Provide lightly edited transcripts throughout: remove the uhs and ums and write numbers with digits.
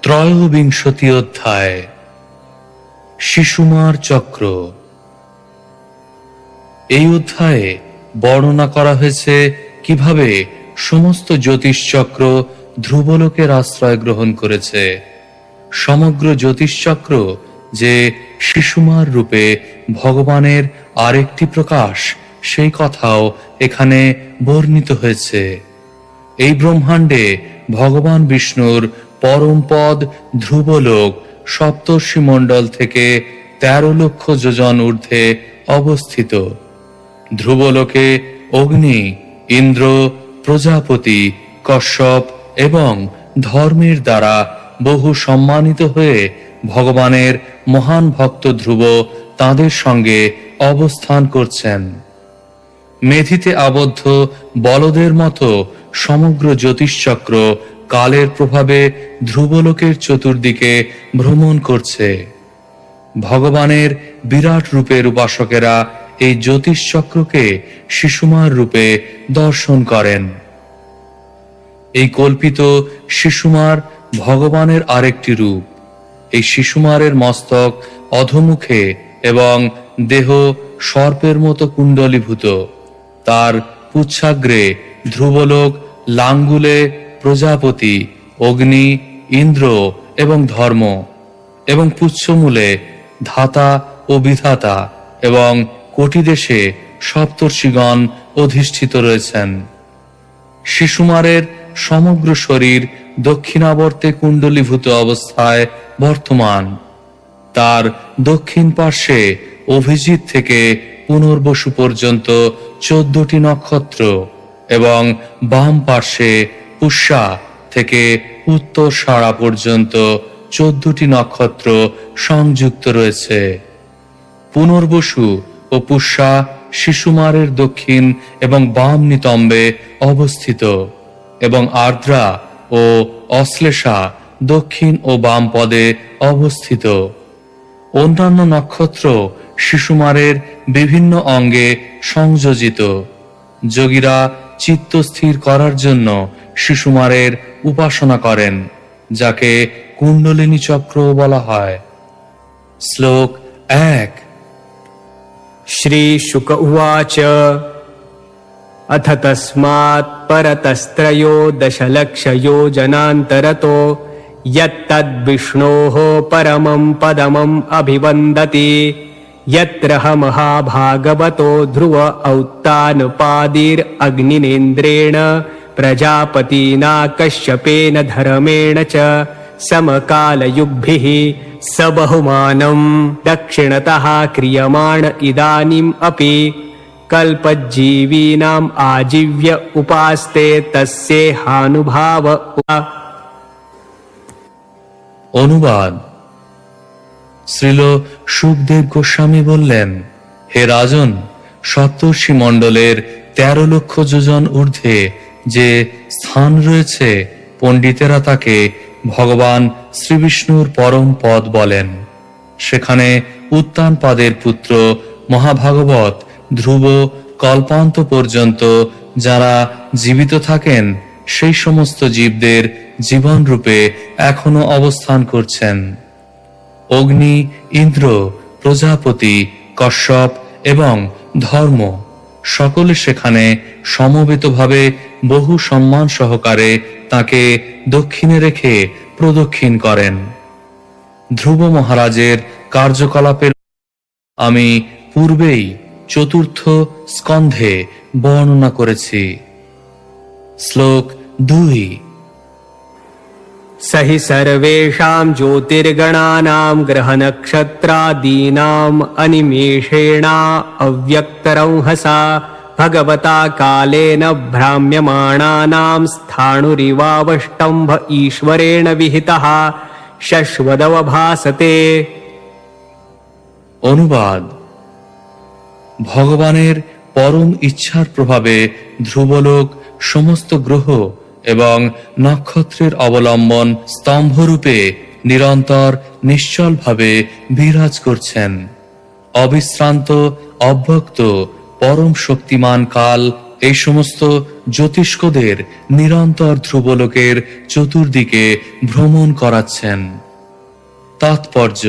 ত্রয়োবিংশতি অধ্যায় শিশুমার চক্র। এই অধ্যায়ে বর্ণনা করা হয়েছে কিভাবে সমস্ত জ্যোতিষচক্র ধ্রুবলোকের আশ্রয় গ্রহণ করেছে। সমগ্র জ্যোতিষচক্র যে শিশুমার রূপে ভগবানের আরেকটি প্রকাশ, সেই কথাও এখানে বর্ণিত হয়েছে। এই ব্রহ্মাণ্ডে ভগবান বিষ্ণুর পরম পদ ধ্রুবলোক সপ্তর্ষি মণ্ডল থেকে 13 লক্ষ যোজন ঊর্ধ্বে অবস্থিত। ধ্রুবলোকে অগ্নি, ইন্দ্র, প্রজাপতি, কশ্যপ এবং ধর্মের দ্বারা বহু সম্মানিত হয়ে ভগবানের মহান ভক্ত ধ্রুব তাঁদের সঙ্গে অবস্থান করছেন। মেধিতে আবদ্ধ বলদের মতো সমগ্র জ্যোতিষচক্র কালের প্রভাবে ধ্রুবলোকের চতুর্দিকে ভ্রমণ করছে। ভগবানের বিরাট রূপের উপাসকেরা এই জ্যোতিষচক্রকে শিশুমার রূপে দর্শন করেন। এই কল্পিত শিশুমার ভগবানের আরেকটি রূপ। এই শিশুমারের মস্তক অধোমুখে এবং দেহ সর্পের মতো কুণ্ডলীভূত। তার পুচ্ছাগ্রে ধ্রুবলোক, লাঙ্গুলে প্রজাপতি, অগ্নি, ইন্দ্র এবং ধর্ম, এবং পুচ্ছমূলে ধাতা ও বিধাতা এবং কোটিদেশে সপ্তর্ষিগণ অধিষ্ঠিত রয়েছেন। শিশুমারের সমগ্র শরীর দক্ষিণাবর্তে কুণ্ডলীভূত অবস্থায় বর্তমান। তার দক্ষিণ পার্শ্বে অভিজিৎ থেকে পুনর্বসু পর্যন্ত 14টি নক্ষত্র এবং বাম পার্শ্বে পুষ্যা থেকে উত্তর সারা পর্যন্ত 14টি নক্ষত্র সংযুক্ত রয়েছে। পুনর্বসু ও পুষ্যা শিশুমারের দক্ষিণ এবং বাম নিতম্বে অবস্থিত এবং আর্দ্রা ও অশ্লেষা দক্ষিণ ও বাম পদে অবস্থিত। অন্যান্য নক্ষত্র শিশুমারের বিভিন্ন অঙ্গে সংযোজিত। যোগীরা চিত্ত স্থির করার জন্য শিশুমারের উপাসনা করেন, যাকে কুণ্ডলিনী চক্র বলা হয়। শ্লোক 1। श्री शुक उवाच अथ तस्मात् परतस्त्रयोदशलक्षयोजनान्तरतो यत्तद्विष्णोः परमं पदमम् अभिवन्दति यत्र महाभागवतो ध्रुव औत्तानपादिरग्निनेन्द्रेण प्रजापतिना कश्यपेन धर्मेण च समकालयुग्भिः स बहुमानं दक्षिणतः क्रियमाण इदानीम् अपि कल्पज्जीवीनाम् आजीव्य उपास्ते तस्य हानुभाव। অনুবাদ। শ্রীল সুখদেব গোস্বামী বললেন, হে রাজন, সপ্তর্ষি মণ্ডলের 13 লক্ষ যোজন ঊর্ধ্বে যে স্থান রয়েছে, পণ্ডিতেরা তাকে ভগবান শ্রীবিষ্ণুর পরম পদ বলেন। সেখানে উত্তানপাদের পুত্র মহাভাগবত ধ্রুব কল্পান্ত পর্যন্ত যারা জীবিত থাকেন, সেই সমস্ত জীবদের জীবন রূপে এখনো অবস্থান করছেন। অগ্নি, ইন্দ্র, প্রজাপতি, কশ্যপ এবং ধর্ম সকলে সেখানে সমবেতভাবে বহু সম্মান সহকারে তাকে দক্ষিণে রেখে প্রদক্ষিণ করেন। ধ্রুব মহারাজের কার্যকলাপের আমি পূর্বেই 4th স্কন্ধে বর্ণনা করেছি। শ্লোক 2। सहि सर्वेषां ज्योतिर्गणानां ग्रहनक्षत्रादीनाम् अनिमेषेण अव्यक्तरंहसा भगवता कालेन भ्राम्यमाणानां स्थाणुरिवावष्टम्भ ईश्वरेण विहितः शश्वदवभासते। অনুবাদ। ভগবানের পরম ইচ্ছার প্রভাবে ধ্রুবলোক সমস্ত গ্রহ এবং নক্ষত্রের অবলম্বন স্তম্ভরূপে নিরন্তর নিশ্চলভাবে বিরাজ করছেন। অবিশ্রান্ত অব্যক্ত পরম শক্তিমান কাল এই সমস্ত জ্যোতিষ্কদের নিরন্তর ধ্রুবলোকের চতুর্দিকে ভ্রমণ করাচ্ছেন। তাৎপর্য: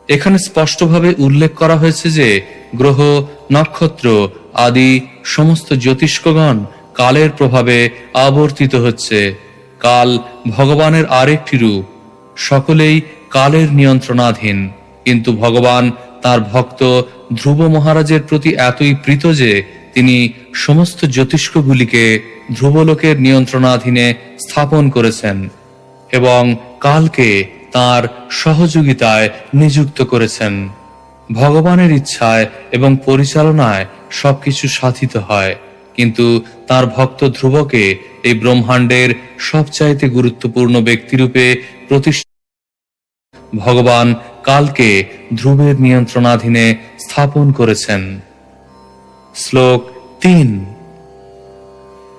এখানে স্পষ্টভাবে উল্লেখ করা হয়েছে যে গ্রহ, নক্ষত্র আদি সমস্ত জ্যোতিষ্কগণ কালের প্রভাবে আবর্তিত হচ্ছে। কাল ভগবানের আরেকটি রূপ। সকলেই কালের নিয়ন্ত্রণাধীন, কিন্তু ভগবান তার ভক্ত ধ্রুব মহারাজের প্রতি এতই প্রীত যে তিনি সমস্ত জ্যোতিষ্কগুলিকে ধ্রুবলোকের নিয়ন্ত্রণাধীনে স্থাপন করেছেন এবং কালকে তার সহযোগিতায় নিযুক্ত করেছেন। ভগবানের ইচ্ছায় এবং পরিচালনায় সবকিছু সাধিত হয়, কিন্তু তার ভক্ত ধ্রুবকে এই ব্রহ্মাণ্ডের সবচাইতে গুরুত্বপূর্ণ ব্যক্তিরূপে প্রতিষ্ঠা ভগবান কালকে ধ্রুবের নিয়ন্ত্রণাধীনে স্থাপন করেছেন। শ্লোক 3।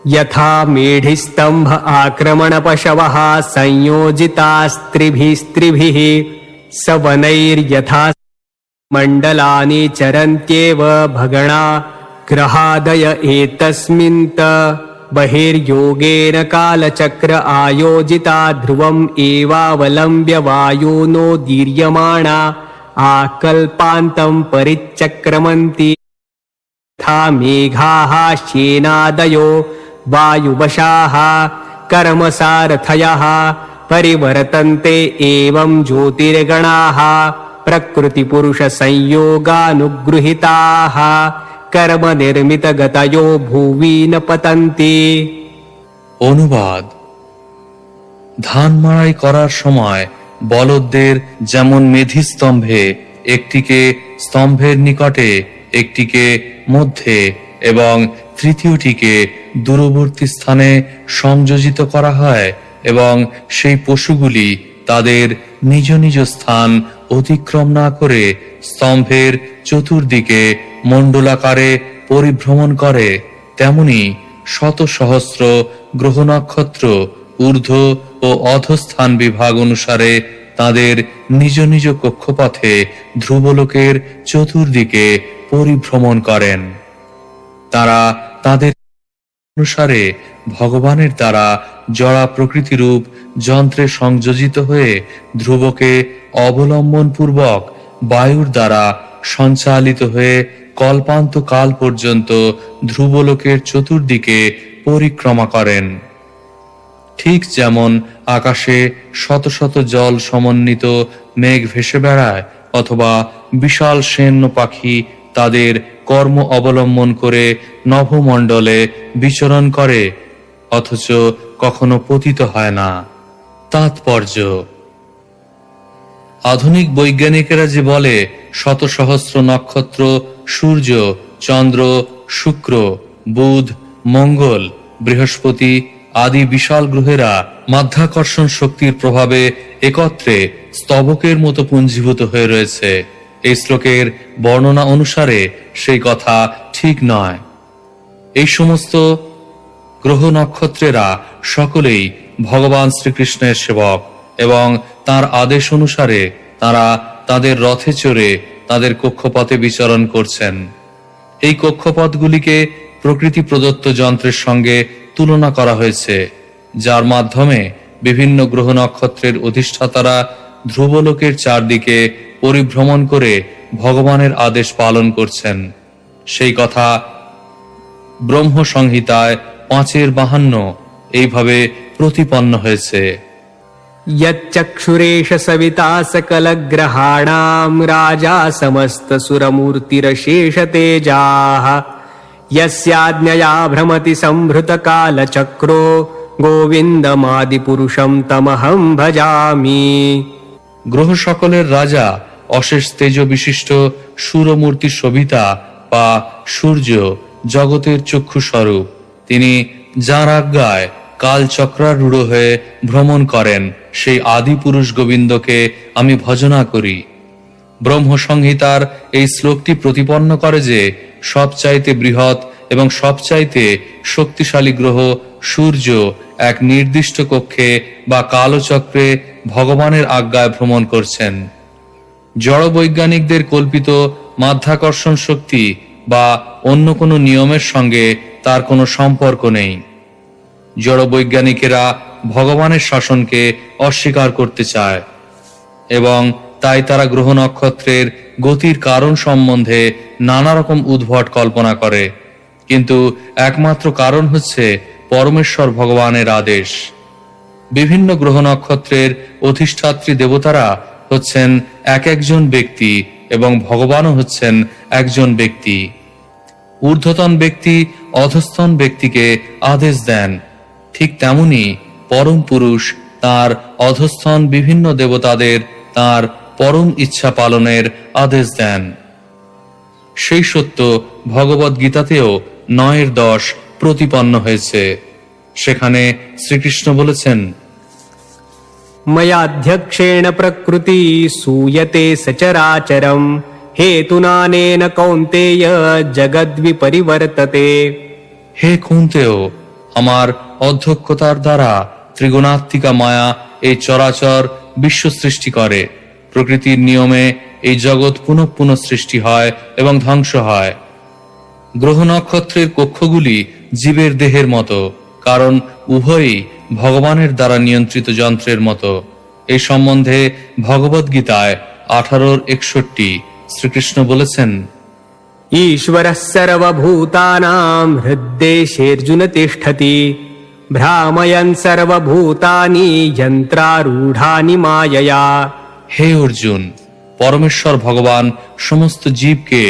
यथा मेढिस्तंभ आक्रमण पशवः संयोजितास्त्रिभिस्त्रिभिः सवनैर्यथा मण्डलानि चरन्त्येव भगणा ग्रहादय एतस्मिन्त बहिर्योगेन कालचक्र आयोजिता ध्रुवम् एवावलम्ब्य वायुनो दीर्यमाणा आकल्पान्तं परिचक्रमन्ति यथा मेघाः श्येनादयो वायुवशाः कर्मसारथयः परिवर्तन्ते एवं ज्योतिर्गणाः प्रकृतिपुरुषसंयोगानुगृहीताः कर्म निर्मितगतयो भुवि न पतन्ति। অনুবাদ: ধান মাড়াই করার সময় বলদদের যেমন মেধিস্তম্ভে একটিকে স্তম্ভের নিকটে, একটিকে মধ্যে এবং তৃতীয়টিকে দূরবর্তী স্থানে সংযোজিত করা হয় এবং সেই পশুগুলি তাদের নিজ নিজ স্থান অতিক্রম না করে স্তম্ভের চতুর্দিকে মণ্ডলাকারে পরিভ্রমণ করে, তেমনি শত সহস্র গ্রহ নক্ষত্র ঊর্ধ্ব ও অধস্থান বিভাগ অনুসারে তাদের নিজ নিজ কক্ষপথে ধ্রুবলোকের চতুর্দিকে পরিভ্রমণ করেন। তারা তাদের অনুসারে ভগবানের দ্বারা জড়া প্রকৃতিরূপ যন্ত্রে সংযোজিত হয়ে ধ্রুবকে অবলম্বন পূর্বক বায়ুর দ্বারা সঞ্চালিত হয়ে কল্পান্ত কাল পর্যন্ত ধ্রুবলোকের চতুর্দিকে পরিক্রমা করেন। ঠিক যেমন আকাশে শত শত জল সমন্বিত মেঘ ভেসে বেড়ায় অথবা বিশাল সেন্য পাখি তাদের কর্ম অবলম্বন করে নভমণ্ডলে বিচরণ করে অথচ কখনো পতিত হয় না। তাৎপর্য: আধুনিক বৈজ্ঞানিকেরা যে বলে শত সহস্র নক্ষত্র, সূর্য, চন্দ্র, শুক্র, বুধ, মঙ্গল, বৃহস্পতি আদি বিশাল গ্রহেরা মাধ্যাকর্ষণ শক্তির প্রভাবে একত্রে স্তবকের মতো পুঞ্জীভূত হয়ে রয়েছে, এই শ্লোকের বর্ণনা অনুসারে সেই কথা ঠিক নয়। এই সমস্ত গ্রহ নক্ষত্রেরা সকলেই ভগবান শ্রীকৃষ্ণের সেবক এবং তার আদেশ অনুসারে তারা তাদের রথে চড়ে তাদের কক্ষপথে বিচরণ করছেন। এই কক্ষপথগুলিকে প্রকৃতি প্রদত্ত যন্ত্রের সঙ্গে তুলনা করা হয়েছে, যার মাধ্যমে বিভিন্ন গ্রহ নক্ষত্রের অধিষ্ঠাতারা ধ্রুবলোকের চারদিকে পরিভ্রমণ করে ভগবানের আদেশ পালন করছেন। সেই কথা ব্রহ্ম সংহিতায় 5:52 এইভাবে প্রতিপন্ন হয়েছে। यच्चक्षुरेश सविता सकलग्रहाणां राजा समस्तसुरमूर्तिरशेषतेजाः यस्याज्ञया भ्रमति संभृतकालचक्रो गोविन्दमादिपुरुषं तमहं भजामि। গ্রহ সকলের রাজা অশেষ তেজ বিশিষ্ট সুরমূর্তি শোভিতা বা সূর্য জগতের চক্ষু স্বরূপ। তিনি যার আজ্ঞায় কাল চক্রারূঢ় হয়ে ভ্রমণ করেন সেই আদি পুরুষ গোবিন্দকে আমি ভজনা করি। ব্রহ্ম সংহিতার এই শ্লোকটি প্রতিপন্ন করে যে সবচাইতে বৃহৎ এবং সবচাইতে শক্তিশালী গ্রহ সূর্য এক নির্দিষ্ট কক্ষে বা কালচক্রে ভগবানের আজ্ঞায় ভ্রমণ করছেন। জড় বৈজ্ঞানিকদের কল্পিত মাধ্যাকর্ষণ শক্তি বা অন্য কোনো নিয়মের সঙ্গে তার কোনো সম্পর্ক নেই। জড়বৈজ্ঞানিকেরা ভগবানের শাসনকে অস্বীকার করতে চায় এবং তাই তারা গ্রহ নক্ষত্রের গতির কারণ সম্বন্ধে নানা রকম উদ্ভট কল্পনা করে, কিন্তু একমাত্র কারণ হচ্ছে পরমেশ্বর ভগবানের আদেশ। বিভিন্ন গ্রহ নক্ষত্রের অধিষ্ঠাত্রী দেবতারা হচ্ছেন এক একজন ব্যক্তি এবং ভগবানও হচ্ছেন একজন ব্যক্তি। ঊর্ধ্বতন ব্যক্তি অধস্তন ব্যক্তিকে আদেশ দেন, ঠিক তেমনি পরম পুরুষ তার অধস্তন বিভিন্ন দেবতাদের তার পরম ইচ্ছা পালনের আদেশ দেন। সেই সত্য ভগবদ গীতাতেও 9:10 প্রতিপন্ন হয়েছে। সেখানে শ্রীকৃষ্ণ বলেছেন, मयाध्यक्षेण प्रकृति सूयते सचराचरम् हेतुनानेन कौन्तेय जगद्विपरिवर्तते। হে কুন্তেয়, আমার অধ্যক্ষতার দ্বারা ত্রিগুণাত্মিকা মায়া এই চরাচর বিশ্ব সৃষ্টি করে। প্রকৃতির নিয়মে এই জগৎ পুনঃ পুনঃ সৃষ্টি হয় এবং ধ্বংস হয়। গ্রহ নক্ষত্রের কক্ষগুলি জীবের দেহের মতো, কারণ উভয়ই ভগবানের দ্বারা নিয়ন্ত্রিত যন্ত্রের মতো। এই সম্বন্ধে ভগবদ গীতায় 18:61 শ্রীকৃষ্ণ বলেছেন, ईश्वरः सर्वभूतानां हृद्देशेऽर्जुन तिष्ठति भ्रामयन् सर्वभूतानि यन्त्रारूढानि मायया। হে অর্জুন, পরমেশ্বর ভগবান সমস্ত জীবকে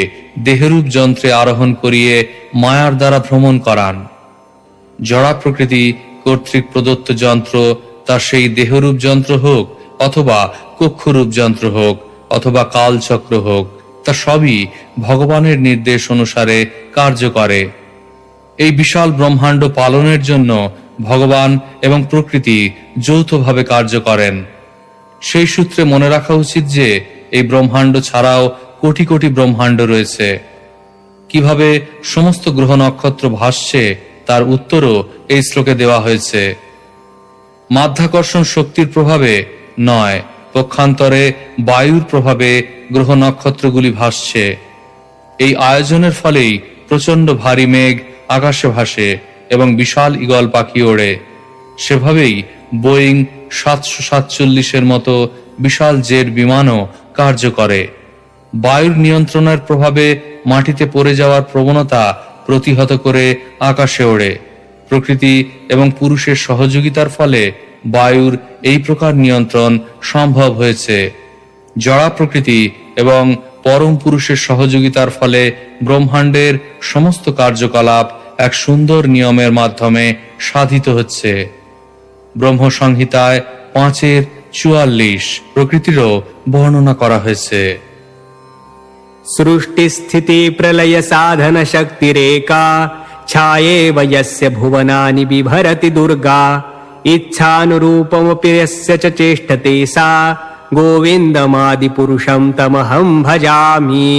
দেহরূপ যন্ত্রে আরোহণ করিয়ে মায়ার দ্বারা ভ্রমণ করান। জড়া প্রকৃতি কর্তৃক প্রদত্ত যন্ত্র, তা সেই দেহরূপ যন্ত্র হোক অথবা কক্ষরূপ যন্ত্র হোক অথবা কালচক্র হোক, তা সবই ভগবানের নির্দেশ অনুসারে কার্য করে। এই বিশাল ব্রহ্মাণ্ড পালনের জন্য ভগবান এবং প্রকৃতি যৌথভাবে কার্য করেন। সেই সূত্রে মনে রাখা উচিত যে এই ব্রহ্মাণ্ড ছাড়াও কোটি কোটি ব্রহ্মাণ্ড রয়েছে। কিভাবে সমস্ত গ্রহ নক্ষত্র ভাসছে তার উত্তরও এই শ্লোকে দেওয়া হয়েছে। মাধ্যাকর্ষণ শক্তির প্রভাবে নয়, পক্ষান্তরে বায়ুর প্রভাবে গ্রহ নক্ষত্রগুলি ভাসছে। এই আয়োজনের ফলেই প্রচন্ড ভারী মেঘ আকাশে ভাসে এবং বিশাল ঈগল পাখি ওড়ে। সেভাবেই বোয়িং 747-এর মতো বিশাল জেট বিমানও কার্য করে। বায়ুর নিয়ন্ত্রণের প্রভাবে মাটিতে পড়ে যাওয়ার প্রবণতা প্রতিহত করে আকাশে ওড়ে। প্রকৃতি এবং পুরুষের সহযোগিতার ফলে বায়ুর এই প্রকার নিয়ন্ত্রণ সম্ভব হয়েছে। জড়া প্রকৃতি এবং পরম পুরুষের সহযোগিতার ফলে ব্রহ্মাণ্ডের সমস্ত কার্যকলাপ এক সুন্দর নিয়মের মাধ্যমে সাধিত হচ্ছে। ব্রহ্ম সংহিতায় 5:44 প্রকৃতিরও বর্ণনা করা হয়েছে। सृष्टिस्थिति प्रलय साधन शक्तिरेका छायेव यस्य भुवनानि बिभरति दुर्गा इच्छानुरूपमपि यस्य च चेष्टते सा गोविन्दमादिपुरुषं तमहं भजामि।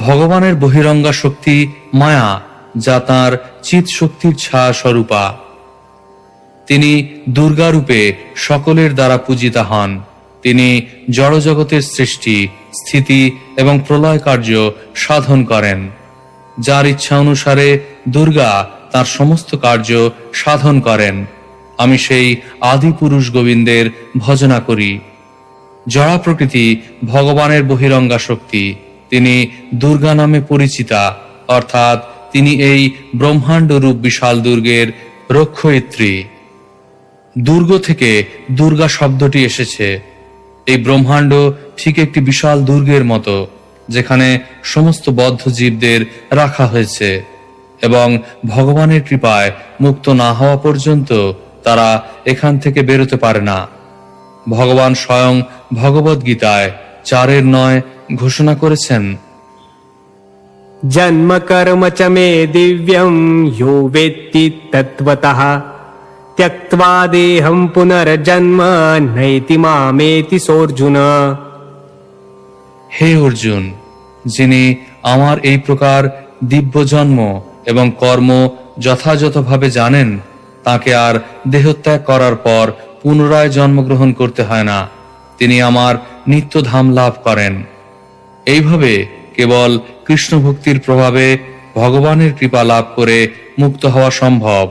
ভগবানের বহিরঙ্গা শক্তি মায়া, যা তাঁর চিৎ শক্তির ছায়া স্বরূপা। তিনি দুর্গা রূপে সকলের দ্বারা পূজিতা হন। তিনি জড়জগতের সৃষ্টি, স্থিতি এবং প্রলয় কার্য সাধন করেন। যার ইচ্ছা অনুসারে দুর্গা তার সমস্ত কার্য সাধন করেন। আমি সেই আদি পুরুষ গোবিন্দের ভজনা করি। জড়া প্রকৃতি ভগবানের বহিরঙ্গা শক্তি। তিনি দুর্গা নামে পরিচিতা, অর্থাৎ তিনি এই ব্রহ্মাণ্ড রূপ বিশাল দুর্গের রক্ষয়িত্রী। দুর্গ থেকে দুর্গা শব্দটি এসেছে। এই ব্রহ্মাণ্ড ঠিক একটি বিশাল দুর্গের মতো, যেখানে সমস্ত বদ্ধ জীবদের রাখা হয়েছে এবং ভগবানের কৃপায় মুক্ত না হওয়া পর্যন্ত তারা এখান থেকে বেরোতে পারে না। ভগবান স্বয়ং ভগবদ গীতায় 4:9 ঘোষণা করেছেন, जन्म कर्म च मे दिव्यं यो वेत्ति तत्त्वतः त्यक्त्वा देहं पुनर्जन्म नैति मामेति सोऽर्जुन। হে অর্জুন, যিনি আমার এই প্রকার দিব্য জন্ম এবং কর্ম যথাযথভাবে জানেন, তাকে আর দেহত্যাগ করার পর পুনরায় জন্মগ্রহণ করতে হয় না। তিনি আমার নিত্য ধাম লাভ করেন। এইভাবে কেবল কৃষ্ণ ভক্তির প্রভাবে ভগবানের কৃপা লাভ করে মুক্ত হওয়া সম্ভব,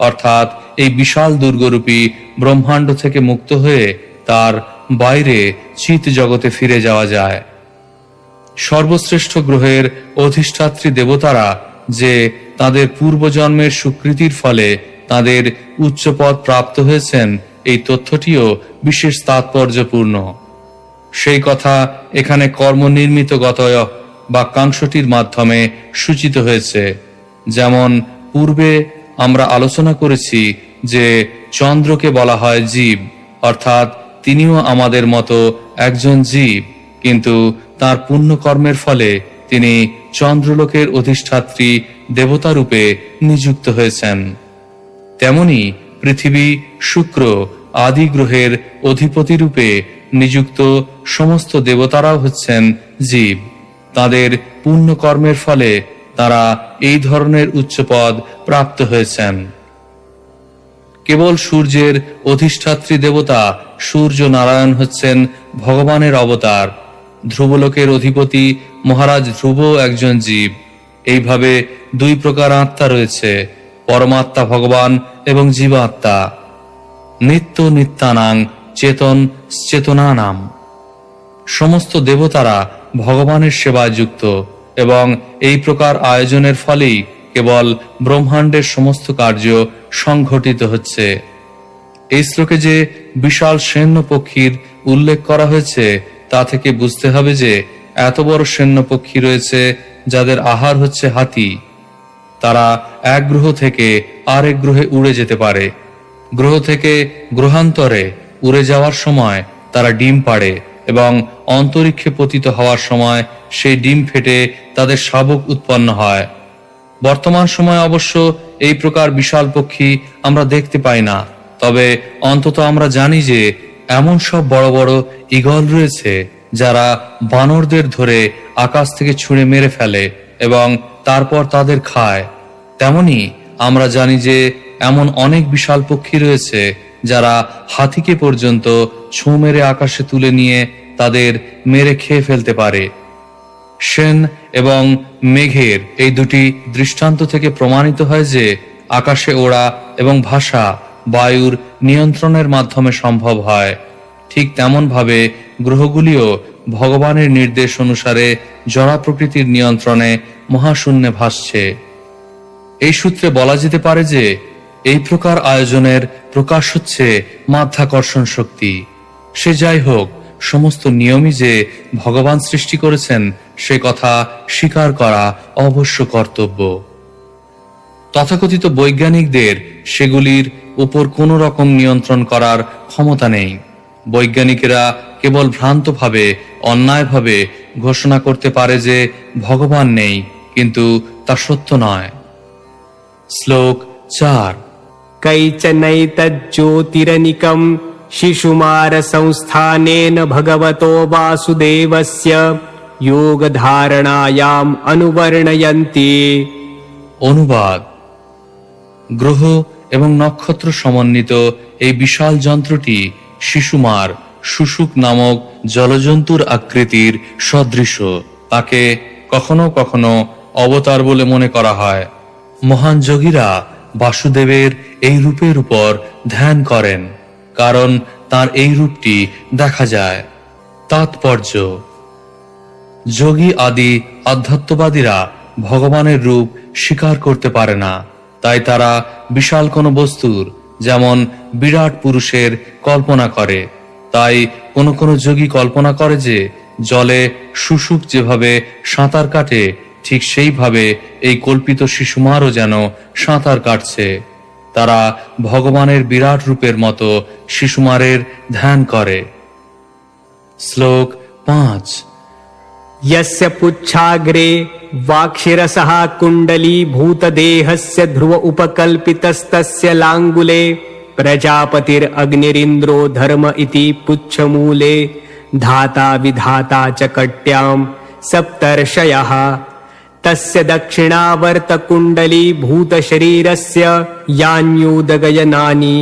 অর্থাৎ এই বিশাল দুর্গরূপী ব্রহ্মাণ্ড থেকে মুক্ত হয়ে তার বাইরে চিৎ জগতে ফিরে যাওয়া যায়। সর্বশ্রেষ্ঠ গ্রহের অধিষ্ঠাত্রী দেবতারা যে তাদের পূর্বজন্মের সুকৃতির ফলে তাদের উচ্চপদ প্রাপ্ত হয়েছেন, এই তথ্যটিও বিশেষ তাৎপর্যপূর্ণ। সেই কথা এখানে কর্মনির্মিত গতয় বাক্যাংশটির মাধ্যমে সূচিত হয়েছে। যেমন পূর্বে আমরা আলোচনা করেছি যে চন্দ্রকে বলা হয় জীব, অর্থাৎ তিনিও আমাদের মতো একজন জীব, কিন্তু তার পুণ্যকর্মের ফলে তিনি চন্দ্রলোকের অধিষ্ঠাত্রী দেবতা রূপে নিযুক্ত হয়েছেন। তেমনি পৃথিবী, শুক্র আদি গ্রহের অধিপতি রূপে নিযুক্ত সমস্ত দেবতারাও হচ্ছেন জীব। তাদের পুণ্যকর্মের ফলে তারা এই ধরনের উচ্চপদ প্রাপ্ত হয়েছেন। কেবল সূর্যের অধিষ্ঠাত্রী দেবতা সূর্য নারায়ণ হচ্ছেন ভগবানের অবতার। ধ্রুবলোকের অধিপতি মহারাজ ধ্রুব একজন জীব। এইভাবে দুই প্রকার আত্মা রয়েছে, পরমাত্মা ভগবান এবং জীবাত্মা। নিত্য নিত্যানাং চেতন চেতনানাম। সমস্ত দেবতারা ভগবানের সেবায় যুক্ত এবং এই প্রকার আয়োজনের ফলেই কেবল ব্রহ্মাণ্ডের সমস্ত কার্য সংঘটিত হচ্ছে। এই শ্লোকে যে বিশাল সৈন্য পক্ষীর উল্লেখ করা হয়েছে তা থেকে বুঝতে হবে যে এত বড় সৈন্য পক্ষী রয়েছে যাদের আহার হচ্ছে হাতি। তারা এক গ্রহ থেকে আরেক গ্রহে উড়ে যেতে পারে। গ্রহ থেকে গ্রহান্তরে উড়ে যাওয়ার সময় তারা ডিম পাড়ে এবং অন্তরিক্ষে পতিত হওয়ার সময় সেই ডিম ফেটে তাদের শাবক উৎপন্ন হয়। বর্তমান সময় অবশ্য এই প্রকার বিশাল পক্ষী আমরা দেখতে পাই না, তবে অন্তত আমরা জানি যে এমন সব বড় বড় ঈগল রয়েছে যারা বানরদের ধরে আকাশ থেকে ছুঁড়ে মেরে ফেলে এবং তারপর তাদের খায়। তেমনি আমরা জানি যে এমন অনেক বিশাল পক্ষী রয়েছে যারা হাতিকে পর্যন্ত ছোঁ মেরে আকাশে তুলে নিয়ে তাদের মেরে খেয়ে ফেলতে পারে। সেন এবং মেঘের এই দুটি দৃষ্টান্ত থেকে প্রমাণিত হয় যে আকাশে ওড়া এবং ভাষা বায়ুর নিয়ন্ত্রণের মাধ্যমে সম্ভব হয়। ঠিক তেমন ভাবে গ্রহগুলিও ভগবানের নির্দেশ অনুসারে জড়া প্রকৃতির নিয়ন্ত্রণে মহাশূন্যে ভাসছে। এই সূত্রে বলা যেতে পারে যে এই প্রকার আয়োজনের প্রকাশ হচ্ছে মাধ্যাকর্ষণ শক্তি। সে যাই হোক, সমস্ত নিয়মই যে ভগবান সৃষ্টি করেছেন সে কথা স্বীকার করা অবশ্য কর্তব্য। তথাকথিত বৈজ্ঞানিকদের সেগুলির উপর কোনো রকম নিয়ন্ত্রণ করার ক্ষমতা নেই। বৈজ্ঞানিকেরা কেবল ভ্রান্তভাবে, অন্যায়ভাবে ঘোষণা করতে পারে যে ভগবান নেই, কিন্তু তা সত্য নয়। শ্লোক 4। कैचनैतज्ज्योतिरनिकं शिशुमार संस्थानेन भगवतो वासुदेवस्य योगधारणायाम् अनुवर्णयन्ति। অনুবাদ: গ্রহ এবং নক্ষত্র সমন্বিত এই বিশাল যন্ত্রটি শিশুমার শুশুক নামক জলজন্তুর আকৃতির সদৃশ। তাকে কখনো কখনো অবতার বলে মনে করা হয়। মহান যোগীরা বাসুদেবের এই রূপের উপর ধ্যান করেন, কারণ তার এই রূপটি দেখা যায়। তাৎপর্য: যোগী আদি আধ্যাত্মবাদীরা ভগবানের রূপ স্বীকার করতে পারে না, তাই তারা বিশাল কোনো বস্তুর, যেমন বিরাট পুরুষের কল্পনা করে। তাই কোনো কোনো যোগী কল্পনা করে যে জলে শুশুক যেভাবে সাঁতার কাটে, ঠিক সেইভাবে এই কল্পিত শিশুমারও যেন সাঁতার কাটছে। তারা ভগবানের বিরাট রূপের মতো শিশুমারের ধ্যান করে। শ্লোক 5। यस्य पुच्छाग्रे वाक्षिरसः कुण्डलीभूतदेहस्य ध्रुव उपकल्पितस्तस्य लाङ्गुले प्रजापतिरग्निरिन्द्रो धर्म इति पुच्छमूले धाता विधाता च कट्यां सप्तर्षयः तस्य दक्षिणावर्तकुण्डलीभूतशरीरस्य यान्युदगयनानि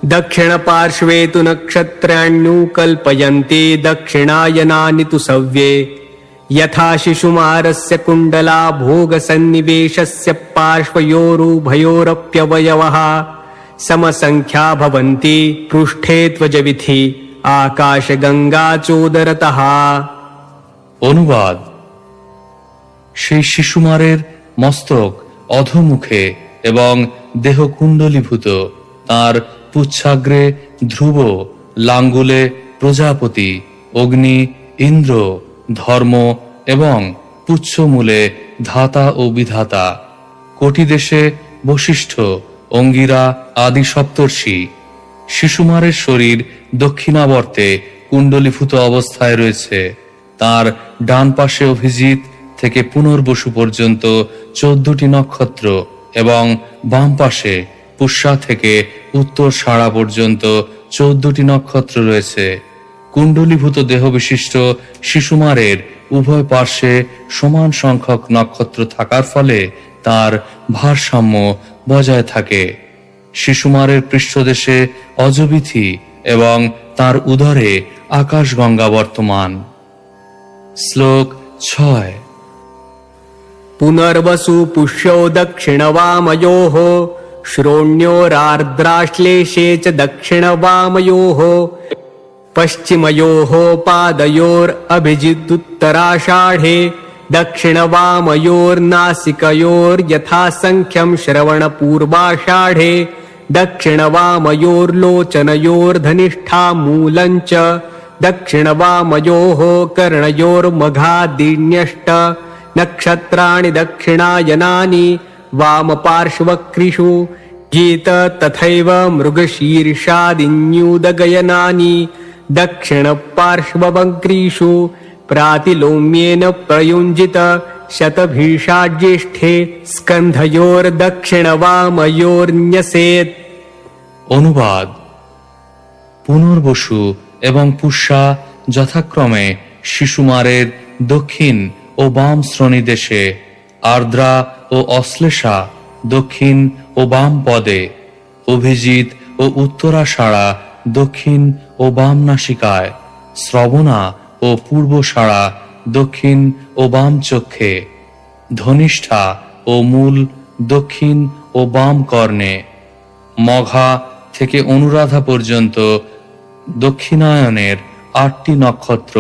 दक्षिणपार्श्वे तु नक्षत्राण्युकल्पयन्ते दक्षिणायनानि तु सव्ये यथा शिशुमारस्य कुण्डला भोगसन्निवेशस्य पार्श्वयोरुभयोरप्यवयवः समसंख्या भवन्ति पृष्ठे त्वजविधि आकाशगङ्गाचोदरतः। অনুবাদ: সেই শিশুমারের মস্তক অধোমুখে এবং দেহ কুণ্ডলীভূত, তার পুচ্ছাগ্রে ধ্রুব, লাঙ্গুলে প্রজাপতি, অগ্নি, ইন্দ্র, ধর্ম এবং পুচ্ছমূলে ধাতা ও বিধাতা, কোটিদেশে বশিষ্ঠ, অঙ্গিরা আদি সপ্তর্ষি। শিশুমারের শরীর দক্ষিণাবর্তে কুণ্ডলীভূত অবস্থায় রয়েছে। তার ডান পাশে অভিজিৎ থেকে পুনর্বসু পর্যন্ত 14টি নক্ষত্র এবং বাম পাশে পুষ্যা থেকে উত্তর সাড়া পর্যন্ত 14টি নক্ষত্র রয়েছে। কুণ্ডলীভূত দেহ বিশিষ্ট শিশুমারের উভয় পার্শ্বে সমান সংখ্যক নক্ষত্র থাকার ফলে তার ভারসাম্য বজায় থাকে। শিশুমারের পৃষ্ঠদেশে অজবিথি এবং তার উদরে আকাশগঙ্গা বর্তমান। শ্লোক 6। पुनर्वसु पुष्यो दक्षिणवामयोः श्रोण्योरार्द्राश्लेषे च दक्षिणवामयोः पश्चिमयोः पादयोरभिजिदुत्तराषाढे दक्षिणवामयोर्नासिकयोर्यथासङ्ख्यं श्रवणपूर्वाषाढे दक्षिणवामयोर्लोचनयोर्धनिष्ठामूलं च दक्षिणवामयोः कर्णयोर्मघादीन्यष्ट नक्षत्राणि दक्षिणायनानि वामपार्श्वक्रिषु गीत तथैव मृगशीर्षादिन्यूदगयनानि दक्षिणपार्श्ववक्रीषु प्रातिलोम्येन प्रयुञ्जित शतभीषाज्येष्ठे स्कन्धयोर्दक्षिणवामयोर्न्यसेत्। অনুবাদ: পুনর্বসু এবং পুষ্যা যথাক্রমে শিশুমারের দক্ষিণ ও বাম শ্রোণীদেশে, আর্দ্রা ও অশ্লেষা দক্ষিণ ও বাম পদে, অভিজিৎ ও উত্তরাষাঢ়া দক্ষিণ ও বাম নাসিকায়, শ্রবণা ও পূর্বষাঢ়া দক্ষিণ ও বাম চক্ষে, ধনিষ্ঠা ও মূল দক্ষিণ ও বাম কর্ণে, মঘা থেকে অনুরাধা পর্যন্ত দক্ষিণায়নের 8টি নক্ষত্র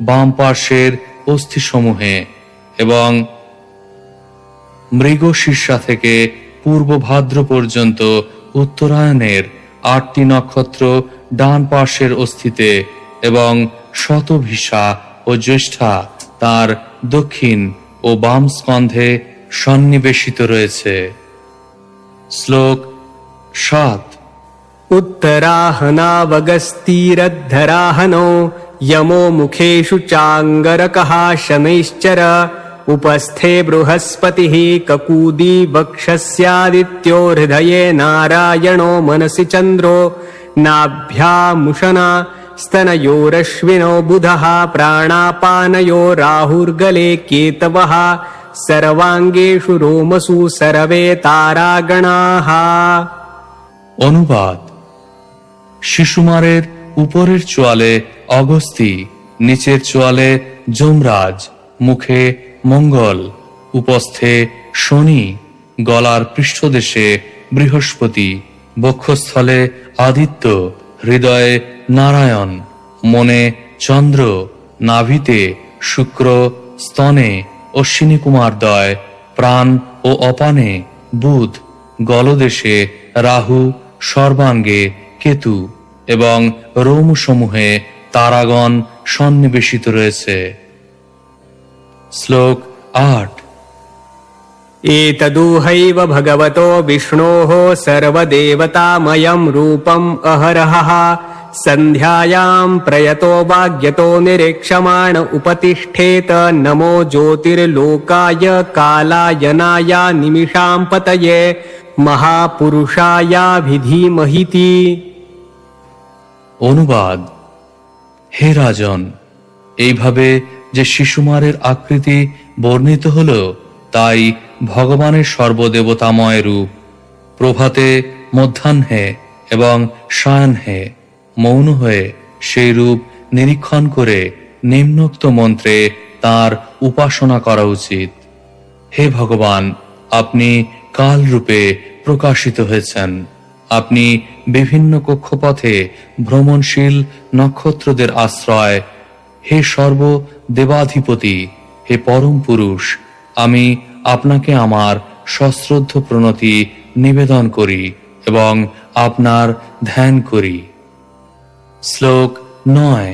বাম পার্শ্বের অস্থিসমূহে এবং মৃগশীর্ষা থেকে পূর্ব ভাদ্র পর্যন্ত উত্তরায়ণের 8টি নক্ষত্র ডান পার্শ্বের অস্থিতে এবং শতভিষা ও জ্যেষ্ঠা তার দক্ষিণ ও বাম স্কন্ধে সন্নিবেশিত রয়েছে। শ্লোক 7। उत्तराहनावगस्तीरद्धराहनो यमो मुखेषु चाङ्गरकः शनैश्चर उपस्थे बृहस्पतिः ककूदी वक्षस्यादित्यो हृदये नारायणो मनसि चन्द्रो नाभ्यामुषणा स्तनयोरश्विनो बुधः प्राणापानयो राहुर्गले केतवः सर्वाङ्गेषु रोमसु सर्वे तारागणाः। অনুবাদ: শিশুমারের উপরের চোয়ালে অগস্তি, নিচের চোয়ালে যমরাজ, মুখে মঙ্গল, উপস্থে শনি, গলার পৃষ্ঠদেশে বৃহস্পতি, বক্ষস্থলে আদিত্য, হৃদয়ে নারায়ণ, মনে চন্দ্র, নাভিতে শুক্র, স্তনে অশ্বিনী কুমারদ্বয়, প্রাণ ও অপানে বুধ, গলদেশে রাহু, সর্বাঙ্গে কেতু এবং রোমসমূহে তারাগণ সন্নিবেশিত রয়েছে। শ্লোক 8। एतदुहैव भगवतो विष्णोः सर्वदेवतामयं रूपम् अहरहः सन्ध्यायां प्रयतो वाग्यतो निरीक्षमाण उपतिष्ठेत नमो ज्योतिर्लोकाय कालायनाय निमिषां पतये महापुरुषायाभिधीमहीति। অনুবাদ: হে রাজন, এইভাবে যে শিশুমারের আকৃতি বর্ণিত হল, তাই ভগবানের সর্বদেবতাময় রূপ প্রভাতে, মধ্যাহ্নে এবং সায়াহ্নে মৌন হয়ে সেই রূপ নিরীক্ষণ করে নিম্নোক্ত মন্ত্রে তার উপাসনা করা উচিত। হে ভগবান, আপনি কাল রূপে প্রকাশিত হয়েছেন। আপনি বিভিন্ন কক্ষপথে ভ্রমণশীল নক্ষত্রদের আশ্রয়। হে সর্ব দেবাধিপতি, হে পরম পুরুষ, আমি আপনাকে আমার সশ্রদ্ধ প্রণতি নিবেদন করি এবং আপনার ধ্যান করি। শ্লোক 9।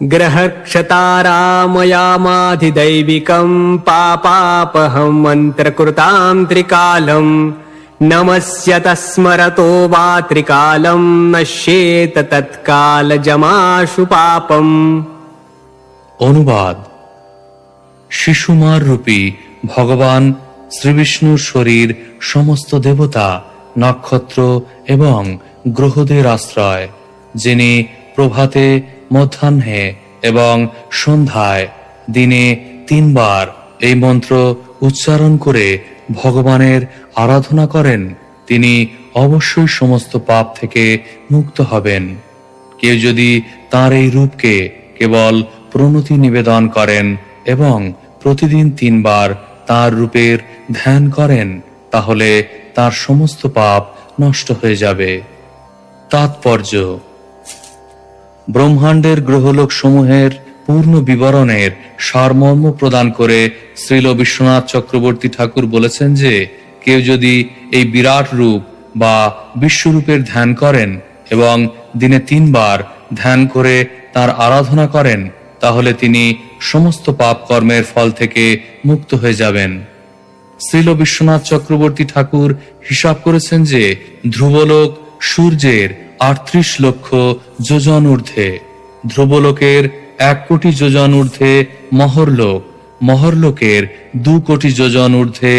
ग्रहक्षतारामयामाधिदैविकम् पापापहं मन्त्रकृतां त्रिकालम् नमस्य तस्मरतो वा त्रिकालं नश्येत तत्कालजमाशु पापम्। অনুবাদ: শিশুমার রূপী ভগবান শ্রীবিষ্ণুর শরীর সমস্ত দেবতা, নক্ষত্র এবং গ্রহদের আশ্রয়, যিনি প্রভাতে, মধ্যাহ্নে এবং সন্ধ্যায় দিনে 3 বার এই মন্ত্র উচ্চারণ করে ভগবানের আরাধনা করেন, তিনি অবশ্যই সমস্ত পাপ থেকে মুক্ত হবেন। কেউ যদি তাঁর এই রূপকে কেবল প্রণতি নিবেদন করেন এবং প্রতিদিন 3 বার তাঁর রূপের ধ্যান করেন, তাহলে তার সমস্ত পাপ নষ্ট হয়ে যাবে। তাৎপর্য: ব্রহ্মাণ্ডের গ্রহলোক সমূহের পূর্ণ বিবরণের সারমর্ম প্রদান করে শ্রীল বিশ্বনাথ চক্রবর্তী ঠাকুর বলেছেন যে, কেউ যদি এই বিরাট রূপ বা বিশ্বরূপের ধ্যান করেন এবং দিনে 3 বার ধ্যান করে তার আরাধনা করেন, তাহলে তিনি সমস্ত পাপ কর্মের ফল থেকে মুক্ত হয়ে যাবেন। শ্রীল বিশ্বনাথ চক্রবর্তী ঠাকুর হিসাব করেছেন যে, ধ্রুবলোক সূর্যের 38 লক্ষ যোজন ঊর্ধ্বে, ধ্রুবলোকের 1 কোটি যোজন ঊর্ধ্বে মহরলোক, মহরলোকের 2 কোটি যোজন ঊর্ধ্বে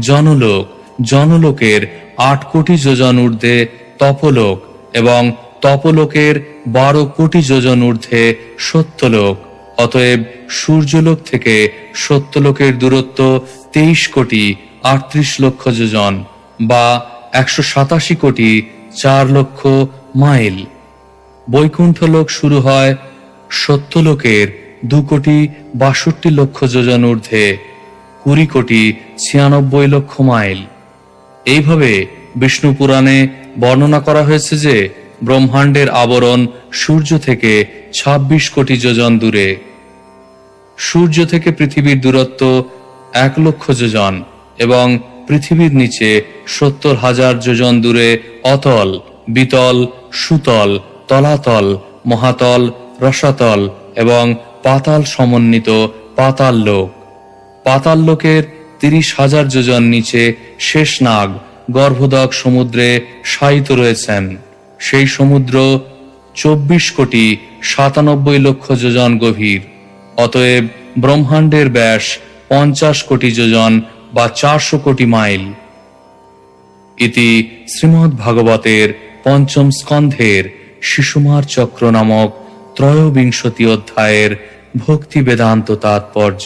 জনলোক, জনলোকের 8 কোটি যোজন ঊর্ধ্বে তপলোক এবং তপলোকের 12 কোটি যোজন ঊর্ধ্বে সত্যলোক। অতএব সূর্যলোক থেকে সত্যলোকের দূরত্ব 23 কোটি 38 লক্ষ যোজন বা 187 কোটি 4 লক্ষ মাইল। বৈকুণ্ঠলোক শুরু হয় সত্যলোকের 2 কোটি 62 লক্ষ যোজন ঊর্ধ্বে, 20 কোটি 96 লক্ষ মাইল। এইভাবে বিষ্ণু পুরাণে বর্ণনা করা হয়েছে যে, ব্রহ্মাণ্ডের আবরণ সূর্য থেকে 26 কোটি যোজন দূরে। সূর্য থেকে পৃথিবীর দূরত্ব 1 লক্ষ যোজন এবং পৃথিবীর নিচে 70,000 যোজন দূরে অতল, বিতল, সুতল, তলাতল, মহাতল, রসাতল এবং পাতাল সমন্বিত পাতাল লোক। পাতাল লোকের 30,000 যোজন নিচে শেষনাগ গর্ভোদক সমুদ্রে শায়িত রয়েছেন। সেই সমুদ্র 24 কোটি 97 লক্ষ যোজন গভীর। অতএব ব্রহ্মাণ্ডের ব্যাস 50 কোটি যোজন বা 400 কোটি মাইল। ইতি শ্রীমদ্ ভাগবতের 5ম স্কন্ধের শিশুমার চক্র নামক 23 অধ্যায়ের ভক্তি বেদান্ত তাৎপর্য।